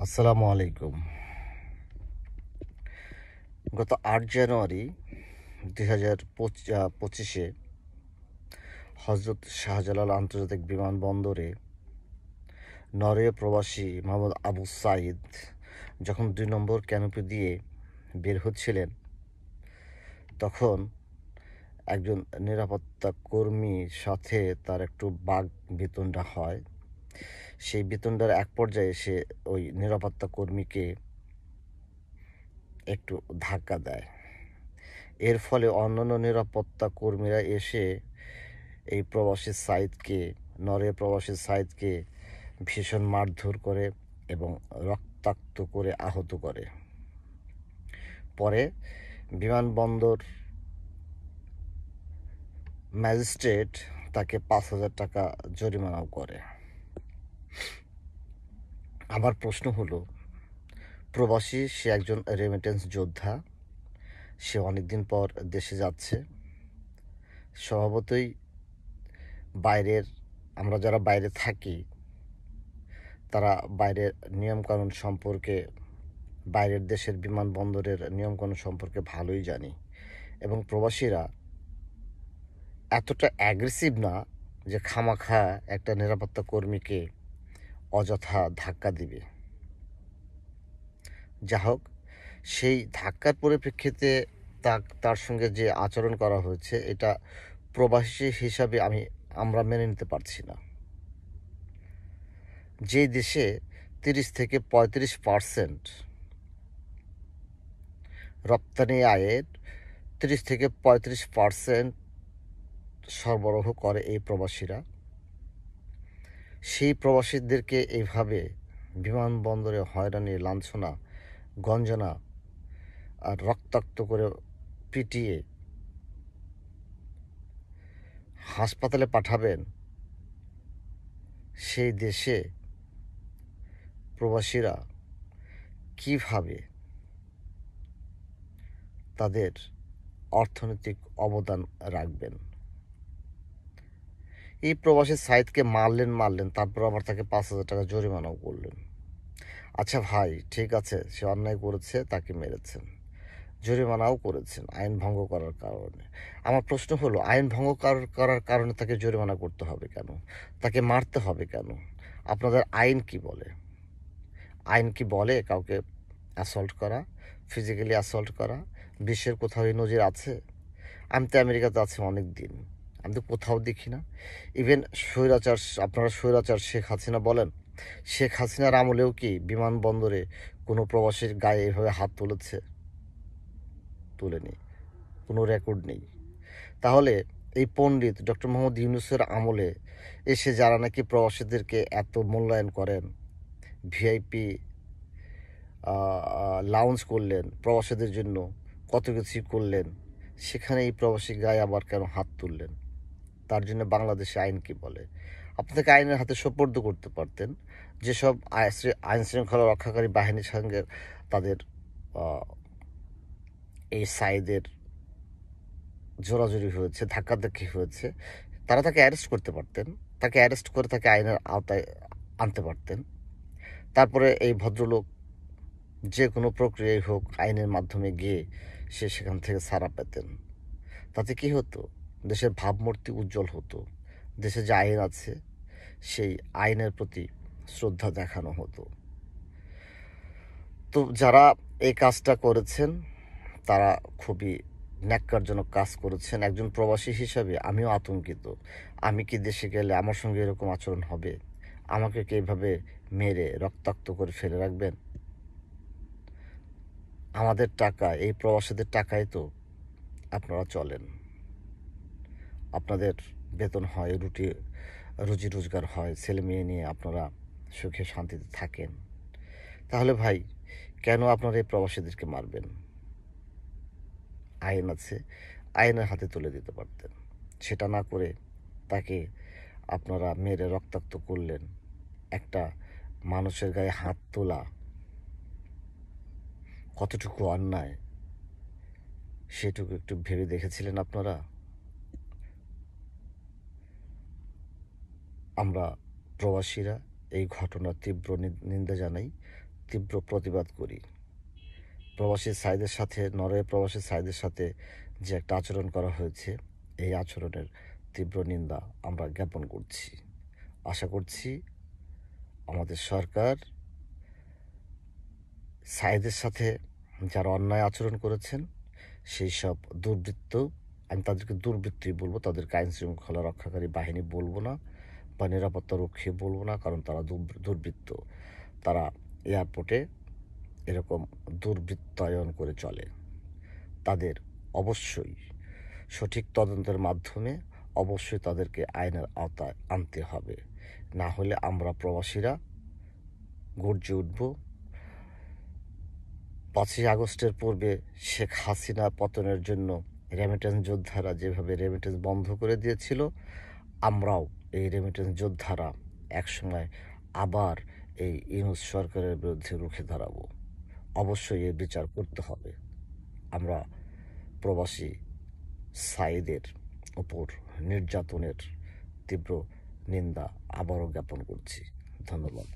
আসসালামু আলাইকুম। গত ৮ জানুয়ারি ২০২৫-এ হজরত শাহজালাল আন্তর্জাতিক বিমানবন্দরে নরওয়ে প্রবাসী মোহাম্মদ আবু সাঈদ যখন ২ নম্বর ক্যানোপি দিয়ে বের হচ্ছিলেন, তখন একজন নিরাপত্তা কর্মীর সাথে তার একটু বাকবিতণ্ডা হয়। সেই বিতণ্ডার এক পর্যায়ে সে ওই নিরাপত্তা কর্মীকে একটু ধাক্কা দেয়। এর ফলে অন্যান্য নিরাপত্তা কর্মীরা এসে এই নরওয়ে প্রবাসী সাঈদকে ভীষণ মারধর করে এবং রক্তাক্ত করে আহত করে। পরে বিমানবন্দর ম্যাজিস্ট্রেট তাকে ৫,০০০ টাকা জরিমানাও করে। আমার প্রশ্ন হলো, প্রবাসী, সে একজন রেমিটেন্স যোদ্ধা, সে অনেকদিন পর দেশে যাচ্ছে। স্বভাবতই আমরা যারা বাইরে থাকি তারা বাইরের নিয়মকানুন সম্পর্কে, বাইরের দেশের বিমানবন্দরের নিয়মকানুন সম্পর্কে ভালোই জানি, এবং প্রবাসীরা এতটা অ্যাগ্রেসিভ না যে খামাখা একটা নিরাপত্তা কর্মীকে অযথা ধাক্কা দিবে। যা হোক, সেই ধাক্কার পরিপ্রেক্ষিতে তার সঙ্গে যে আচরণ করা হয়েছে, এটা প্রবাসী হিসাবে আমরা মেনে নিতে পারছি না। যে দেশে ৩০-৩৫% রপ্তানি আয়ের ৩০-৩৫% সরবরাহ করে এই প্রবাসীরা, সেই প্রবাসীদেরকে এইভাবে বিমানবন্দরে হয়রানি, লাঞ্ছনা, গঞ্জনা আর রক্তাক্ত করে পিটিয়ে হাসপাতালে পাঠাবেন, সেই দেশে প্রবাসীরা কিভাবে তাদের অর্থনৈতিক অবদান রাখবেন? এই প্রবাসী সাঈদকে মারলেন, তারপর আবার তাকে ৫,০০০ টাকা জরিমানাও করলেন। আচ্ছা ভাই, ঠিক আছে, সে অন্যায় করেছে, তাকে মেরেছেন, জরিমানাও করেছেন আইন ভঙ্গ করার কারণে। আমার প্রশ্ন হলো, আইন ভঙ্গ করার কারণে তাকে জরিমানা করতে হবে কেন? তাকে মারতে হবে কেন? আপনাদের আইন কি বলে? আইন কি বলে কাউকে অ্যাসল্ট করা, ফিজিক্যালি অ্যাসল্ট করা? বিশ্বের কোথাও এই নজির আছে? আমি তো আমেরিকাতে আছি অনেক দিন, আমি তো কোথাও দেখি না। ইভেন আপনারা স্বৈরাচার শেখ হাসিনা বলেন, শেখ হাসিনার আমলেও কি বিমানবন্দরে কোনো প্রবাসীর গায়ে এভাবে হাত তুলেনি? কোনো রেকর্ড নেই। তাহলে এই পণ্ডিত ডক্টর মোহাম্মদ ইউনূসের আমলে এসে যারা নাকি প্রবাসীদেরকে এত মূল্যায়ন করেন, ভিআইপি লাউঞ্জ করলেন, প্রবাসীদের জন্য কত কিছুই করলেন, সেখানে এই প্রবাসী গায়ে আবার কেন হাত তুললেন? তার জন্য বাংলাদেশে আইন কি বলে? আপনাকে আইনের হাতে সোপর্দ করতে পারতেন। যেসব আইন শৃঙ্খলা রক্ষাকারী বাহিনীর সঙ্গে তাদের এই সাঈদের জোরাজুরি হয়েছে, ধাক্কাধাক্কি হয়েছে, তারা তাকে অ্যারেস্ট করতে পারতেন। তাকে অ্যারেস্ট করে তাকে আইনের আওতায় আনতে পারতেন। তারপরে এই ভদ্রলোক যে কোনো প্রক্রিয়াই হোক, আইনের মাধ্যমে গিয়ে সে সেখান থেকে ছাড়া পেতেন। তাতে কি হতো? দেশের ভাবমূর্তি উজ্জ্বল হতো। দেশে যে আইন আছে, সেই আইনের প্রতি শ্রদ্ধা দেখানো হতো। তো যারা এই কাজটা করেছেন, তারা খুবই ন্যাক্কারজনক কাজ করেছেন। একজন প্রবাসী হিসাবে আমিও আতঙ্কিত। আমি কি দেশে গেলে আমার সঙ্গে এরকম আচরণ হবে? আমাকে কি এভাবে মেরে রক্তাক্ত করে ফেলে রাখবেন? আমাদের টাকা, এই প্রবাসীদের টাকায় তো আপনারা চলেন, আপনাদের বেতন হয়, রুজি রোজগার হয়, ছেলে মেয়ে নিয়ে আপনারা সুখে শান্তিতে থাকেন। তাহলে ভাই, কেন আপনারা এই প্রবাসীদেরকে মারবেন? আইন আছে, আইনের হাতে তুলে দিতে পারতেন। সেটা না করে তাকে আপনারা মেরে রক্তাক্ত করলেন। একটা মানুষের গায়ে হাত তোলা কতটুকু অন্যায়, সেটুকু একটু ভেবে দেখেছিলেন আপনারা? আমরা প্রবাসীরা এই ঘটনার তীব্র নিন্দা জানাই। তীব্র প্রতিবাদ করি। প্রবাসী সাঈদের সাথে, নরওয়ে প্রবাসী সাঈদের সাথে যে একটা আচরণ করা হয়েছে, এই আচরণের তীব্র নিন্দা আমরা জ্ঞাপন করছি। আশা করছি আমাদের সরকার সাঈদের সাথে যারা অন্যায় আচরণ করেছেন সেই সব দুর্বৃত্ত, আমি তাদেরকে দুর্বৃত্তই বলবো, তাদেরকে আইন শৃঙ্খলা রক্ষাকারী বাহিনী বলবো না বা নিরাপত্তা রক্ষী বলবো না, কারণ তারা দুর্বৃত্ত। তারা এয়ারপোর্টে এরকম দুর্বৃত্তায়ন করে চলে। তাদের অবশ্যই সঠিক তদন্তের মাধ্যমে অবশ্যই তাদেরকে আইনের আওতায় আনতে হবে। না হলে আমরা প্রবাসীরা গর্জে উঠব। ৫ই আগস্টের পূর্বে শেখ হাসিনা পতনের জন্য রেমিটেন্স যোদ্ধারা যেভাবে রেমিটেন্স বন্ধ করে দিয়েছিল, আমরাও এই রেমিটেন্স যোদ্ধারা একসময় আবার এই ইউনূস সরকারের বিরুদ্ধে রুখে দাঁড়াবো। অবশ্যই এর বিচার করতে হবে। আমরা প্রবাসী সাঈদের ওপর নির্যাতনের তীব্র নিন্দা আবারও জ্ঞাপন করছি। ধন্যবাদ।